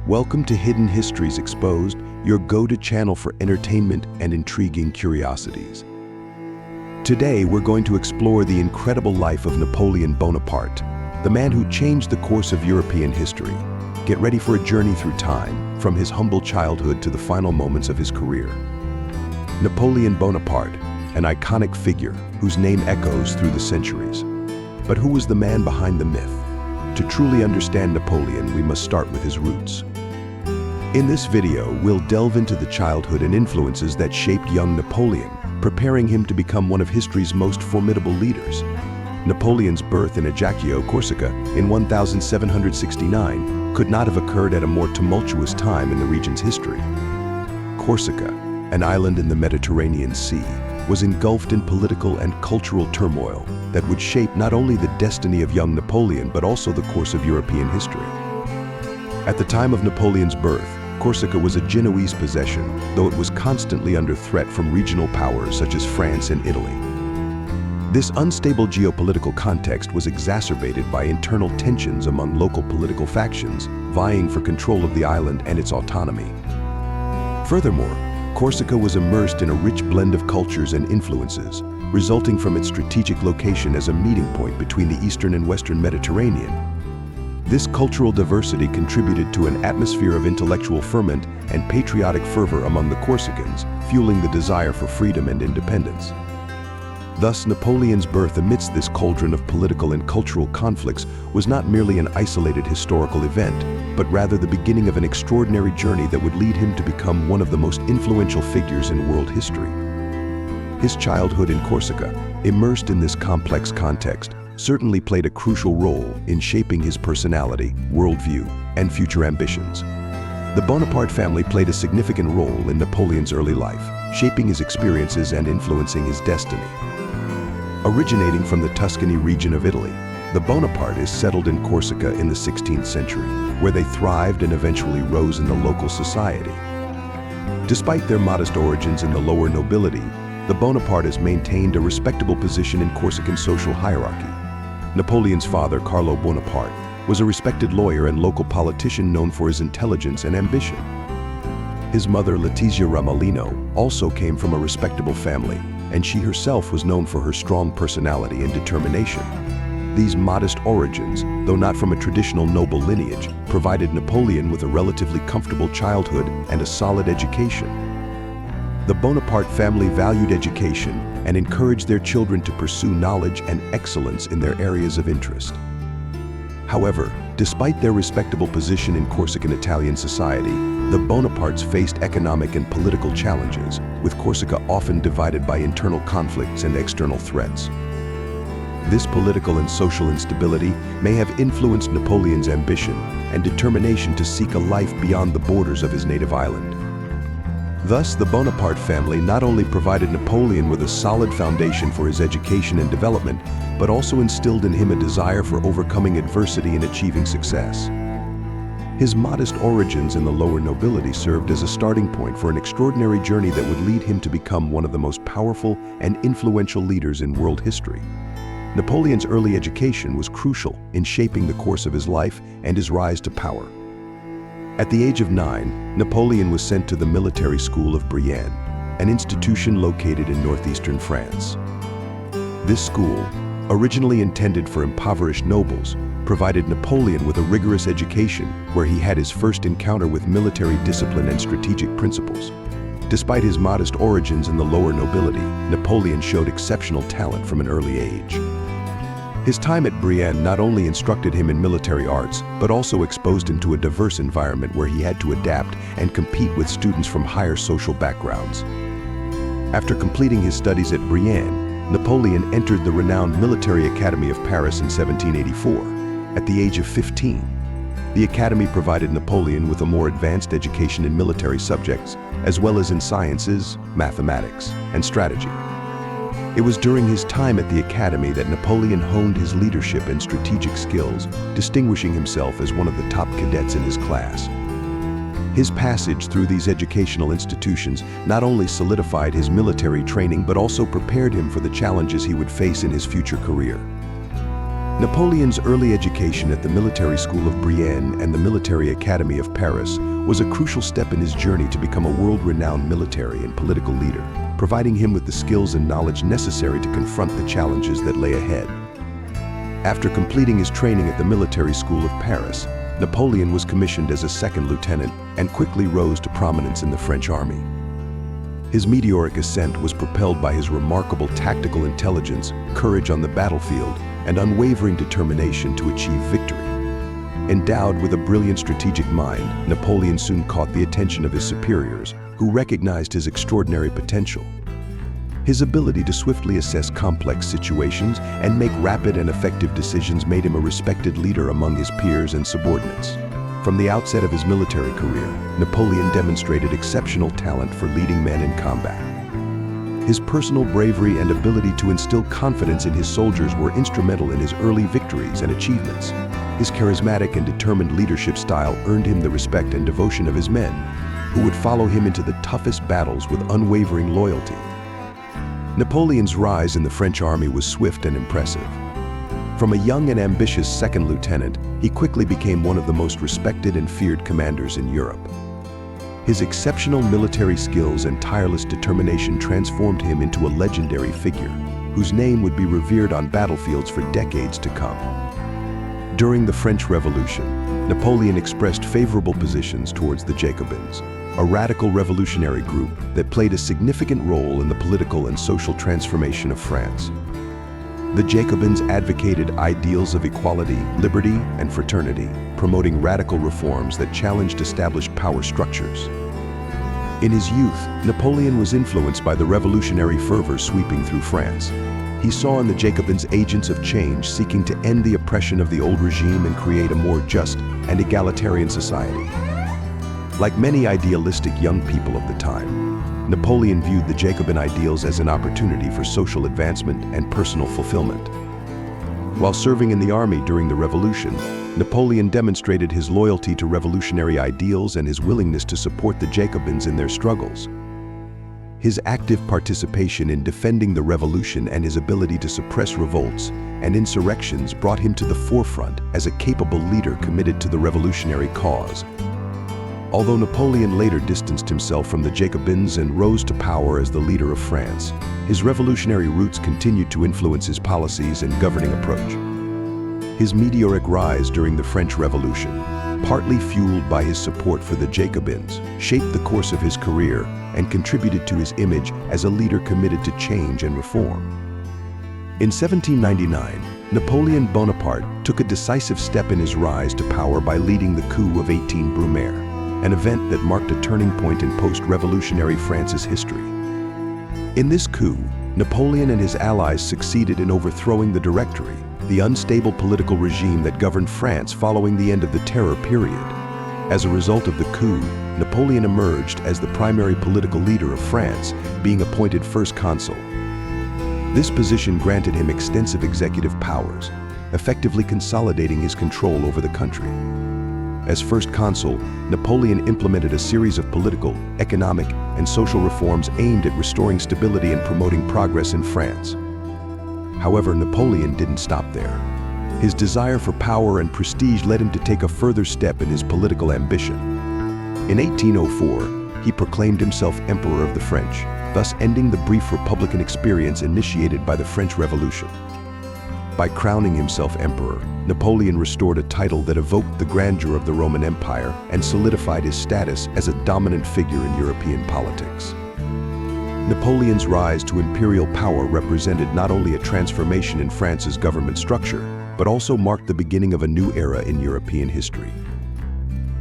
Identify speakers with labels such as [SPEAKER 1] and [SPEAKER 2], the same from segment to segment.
[SPEAKER 1] Welcome to Hidden Histories Exposed, your go-to channel for entertainment and intriguing curiosities. Today, we're going to explore the incredible life of Napoleon Bonaparte, the man who changed the course of European history. Get ready for a journey through time, from his humble childhood to the final moments of his career. Napoleon Bonaparte, an iconic figure whose name echoes through the centuries. But who was the man behind the myth? To truly understand Napoleon, we must start with his roots. In this video, we'll delve into the childhood and influences that shaped young Napoleon, preparing him to become one of history's most formidable leaders. Napoleon's birth in Ajaccio, Corsica, in 1769 could not have occurred at a more tumultuous time in the region's history. Corsica, an island in the Mediterranean Sea, was engulfed in political and cultural turmoil that would shape not only the destiny of young Napoleon but also the course of European history. At the time of Napoleon's birth, Corsica was a Genoese possession, though it was constantly under threat from regional powers such as France and Italy. This unstable geopolitical context was exacerbated by internal tensions among local political factions, vying for control of the island and its autonomy. Furthermore, Corsica was immersed in a rich blend of cultures and influences, resulting from its strategic location as a meeting point between the eastern and western Mediterranean. This cultural diversity contributed to an atmosphere of intellectual ferment and patriotic fervor among the Corsicans, fueling the desire for freedom and independence. Thus, Napoleon's birth amidst this cauldron of political and cultural conflicts was not merely an isolated historical event, but rather the beginning of an extraordinary journey that would lead him to become one of the most influential figures in world history. His childhood in Corsica, immersed in this complex context, certainly played a crucial role in shaping his personality, worldview, and future ambitions. The Bonaparte family played a significant role in Napoleon's early life, shaping his experiences and influencing his destiny. Originating from the Tuscany region of Italy, the Bonapartes settled in Corsica in the 16th century, where they thrived and eventually rose in the local society. Despite their modest origins in the lower nobility, the Bonapartes maintained a respectable position in Corsican social hierarchy. Napoleon's father, Carlo Bonaparte, was a respected lawyer and local politician known for his intelligence and ambition. His mother, Letizia Ramolino, also came from a respectable family, and she herself was known for her strong personality and determination. These modest origins, though not from a traditional noble lineage, provided Napoleon with a relatively comfortable childhood and a solid education. The Bonaparte family valued education and encouraged their children to pursue knowledge and excellence in their areas of interest. However, despite their respectable position in Corsican Italian society, the Bonapartes faced economic and political challenges, with Corsica often divided by internal conflicts and external threats. This political and social instability may have influenced Napoleon's ambition and determination to seek a life beyond the borders of his native island. Thus, the Bonaparte family not only provided Napoleon with a solid foundation for his education and development, but also instilled in him a desire for overcoming adversity and achieving success. His modest origins in the lower nobility served as a starting point for an extraordinary journey that would lead him to become one of the most powerful and influential leaders in world history. Napoleon's early education was crucial in shaping the course of his life and his rise to power. At the age of 9, Napoleon was sent to the military school of Brienne, an institution located in northeastern France. This school, originally intended for impoverished nobles, provided Napoleon with a rigorous education where he had his first encounter with military discipline and strategic principles. Despite his modest origins in the lower nobility, Napoleon showed exceptional talent from an early age. His time at Brienne not only instructed him in military arts, but also exposed him to a diverse environment where he had to adapt and compete with students from higher social backgrounds. After completing his studies at Brienne, Napoleon entered the renowned Military Academy of Paris in 1784. At the age of 15, the academy provided Napoleon with a more advanced education in military subjects, as well as in sciences, mathematics, and strategy. It was during his time at the academy that Napoleon honed his leadership and strategic skills, distinguishing himself as one of the top cadets in his class. His passage through these educational institutions not only solidified his military training but also prepared him for the challenges he would face in his future career. Napoleon's early education at the military school of Brienne and the military academy of Paris was a crucial step in his journey to become a world-renowned military and political leader, providing him with the skills and knowledge necessary to confront the challenges that lay ahead. After completing his training at the military school of Paris, Napoleon was commissioned as a second lieutenant and quickly rose to prominence in the French army. His meteoric ascent was propelled by his remarkable tactical intelligence, courage on the battlefield, and unwavering determination to achieve victory. Endowed with a brilliant strategic mind, Napoleon soon caught the attention of his superiors, who recognized his extraordinary potential. His ability to swiftly assess complex situations and make rapid and effective decisions made him a respected leader among his peers and subordinates. From the outset of his military career, Napoleon demonstrated exceptional talent for leading men in combat. His personal bravery and ability to instill confidence in his soldiers were instrumental in his early victories and achievements. His charismatic and determined leadership style earned him the respect and devotion of his men, who would follow him into the toughest battles with unwavering loyalty. Napoleon's rise in the French army was swift and impressive. From a young and ambitious second lieutenant, he quickly became one of the most respected and feared commanders in Europe. His exceptional military skills and tireless determination transformed him into a legendary figure, whose name would be revered on battlefields for decades to come. During the French Revolution, Napoleon expressed favorable positions towards the Jacobins, a radical revolutionary group that played a significant role in the political and social transformation of France. The Jacobins advocated ideals of equality, liberty, and fraternity, promoting radical reforms that challenged established power structures. In his youth, Napoleon was influenced by the revolutionary fervor sweeping through France. He saw in the Jacobins agents of change seeking to end the oppression of the old regime and create a more just and egalitarian society. Like many idealistic young people of the time, Napoleon viewed the Jacobin ideals as an opportunity for social advancement and personal fulfillment. While serving in the army during the Revolution, Napoleon demonstrated his loyalty to revolutionary ideals and his willingness to support the Jacobins in their struggles. His active participation in defending the revolution and his ability to suppress revolts and insurrections brought him to the forefront as a capable leader committed to the revolutionary cause. Although Napoleon later distanced himself from the Jacobins and rose to power as the leader of France, his revolutionary roots continued to influence his policies and governing approach. His meteoric rise during the French Revolution, partly fueled by his support for the Jacobins, shaped the course of his career and contributed to his image as a leader committed to change and reform. In 1799, Napoleon Bonaparte took a decisive step in his rise to power by leading the coup of 18 Brumaire, an event that marked a turning point in post-revolutionary France's history. In this coup, Napoleon and his allies succeeded in overthrowing the Directory, the unstable political regime that governed France following the end of the Terror period. As a result of the coup, Napoleon emerged as the primary political leader of France, being appointed first consul. This position granted him extensive executive powers, effectively consolidating his control over the country. As first consul, Napoleon implemented a series of political, economic, and social reforms aimed at restoring stability and promoting progress in France. However, Napoleon didn't stop there. His desire for power and prestige led him to take a further step in his political ambition. In 1804, he proclaimed himself Emperor of the French, thus ending the brief republican experience initiated by the French Revolution. By crowning himself emperor, Napoleon restored a title that evoked the grandeur of the Roman Empire and solidified his status as a dominant figure in European politics. Napoleon's rise to imperial power represented not only a transformation in France's government structure, but also marked the beginning of a new era in European history.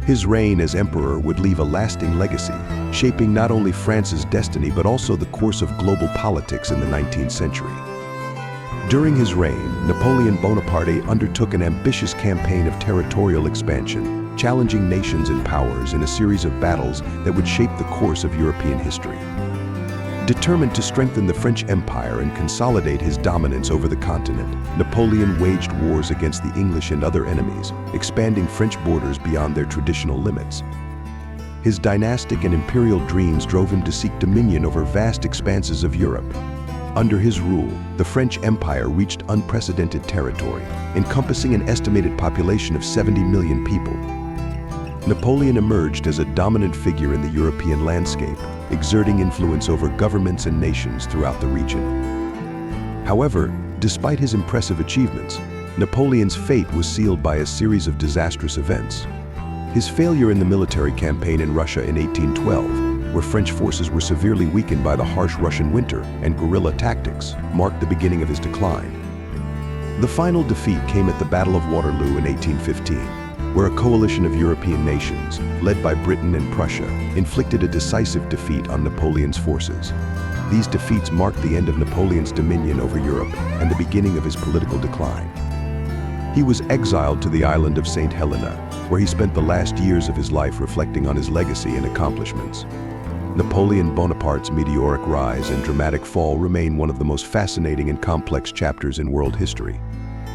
[SPEAKER 1] His reign as emperor would leave a lasting legacy, shaping not only France's destiny but also the course of global politics in the 19th century. During his reign, Napoleon Bonaparte undertook an ambitious campaign of territorial expansion, challenging nations and powers in a series of battles that would shape the course of European history. Determined to strengthen the French Empire and consolidate his dominance over the continent, Napoleon waged wars against the English and other enemies, expanding French borders beyond their traditional limits. His dynastic and imperial dreams drove him to seek dominion over vast expanses of Europe. Under his rule, the French Empire reached unprecedented territory, encompassing an estimated population of 70 million people. Napoleon emerged as a dominant figure in the European landscape, exerting influence over governments and nations throughout the region. However, despite his impressive achievements, Napoleon's fate was sealed by a series of disastrous events. His failure in the military campaign in Russia in 1812, where French forces were severely weakened by the harsh Russian winter and guerrilla tactics, marked the beginning of his decline. The final defeat came at the Battle of Waterloo in 1815, where a coalition of European nations, led by Britain and Prussia, inflicted a decisive defeat on Napoleon's forces. These defeats marked the end of Napoleon's dominion over Europe and the beginning of his political decline. He was exiled to the island of St. Helena, where he spent the last years of his life reflecting on his legacy and accomplishments. Napoleon Bonaparte's meteoric rise and dramatic fall remain one of the most fascinating and complex chapters in world history.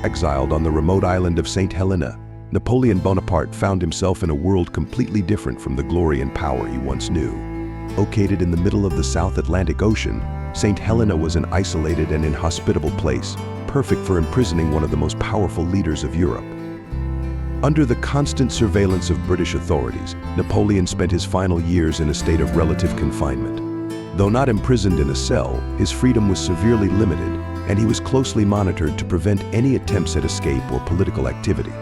[SPEAKER 1] Exiled on the remote island of St. Helena, Napoleon Bonaparte found himself in a world completely different from the glory and power he once knew. Located in the middle of the South Atlantic Ocean, St. Helena was an isolated and inhospitable place, perfect for imprisoning one of the most powerful leaders of Europe. Under the constant surveillance of British authorities, Napoleon spent his final years in a state of relative confinement. Though not imprisoned in a cell, his freedom was severely limited, and he was closely monitored to prevent any attempts at escape or political activity.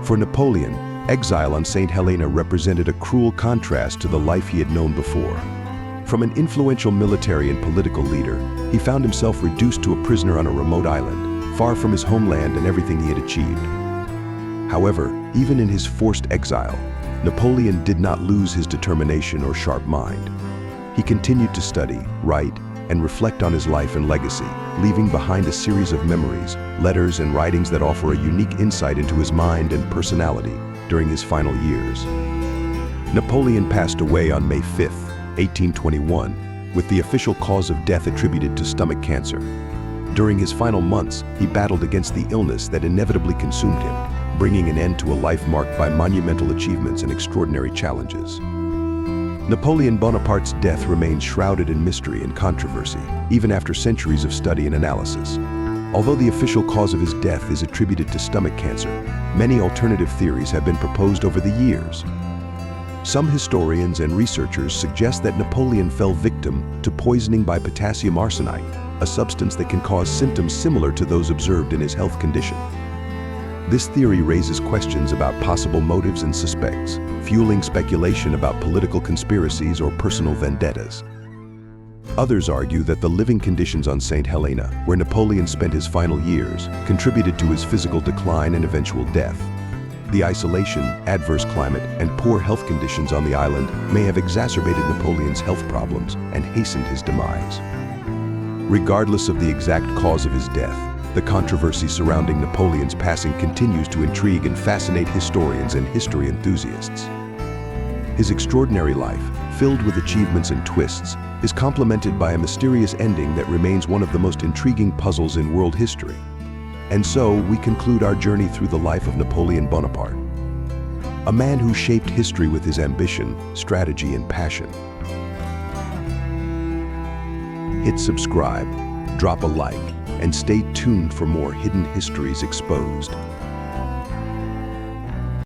[SPEAKER 1] For Napoleon, exile on St. Helena represented a cruel contrast to the life he had known before. From an influential military and political leader, he found himself reduced to a prisoner on a remote island, far from his homeland and everything he had achieved. However, even in his forced exile, Napoleon did not lose his determination or sharp mind. He continued to study, write, and reflect on his life and legacy, leaving behind a series of memories, letters, and writings that offer a unique insight into his mind and personality during his final years. Napoleon passed away on May 5, 1821, with the official cause of death attributed to stomach cancer. During his final months, he battled against the illness that inevitably consumed him, bringing an end to a life marked by monumental achievements and extraordinary challenges. Napoleon Bonaparte's death remains shrouded in mystery and controversy, even after centuries of study and analysis. Although the official cause of his death is attributed to stomach cancer, many alternative theories have been proposed over the years. Some historians and researchers suggest that Napoleon fell victim to poisoning by potassium arsenite, a substance that can cause symptoms similar to those observed in his health condition. This theory raises questions about possible motives and suspects, fueling speculation about political conspiracies or personal vendettas. Others argue that the living conditions on St. Helena, where Napoleon spent his final years, contributed to his physical decline and eventual death. The isolation, adverse climate, and poor health conditions on the island may have exacerbated Napoleon's health problems and hastened his demise. Regardless of the exact cause of his death, the controversy surrounding Napoleon's passing continues to intrigue and fascinate historians and history enthusiasts. His extraordinary life, filled with achievements and twists, is complemented by a mysterious ending that remains one of the most intriguing puzzles in world history. And so, we conclude our journey through the life of Napoleon Bonaparte, a man who shaped history with his ambition, strategy, and passion. Hit subscribe, drop a like, and stay tuned for more hidden histories exposed.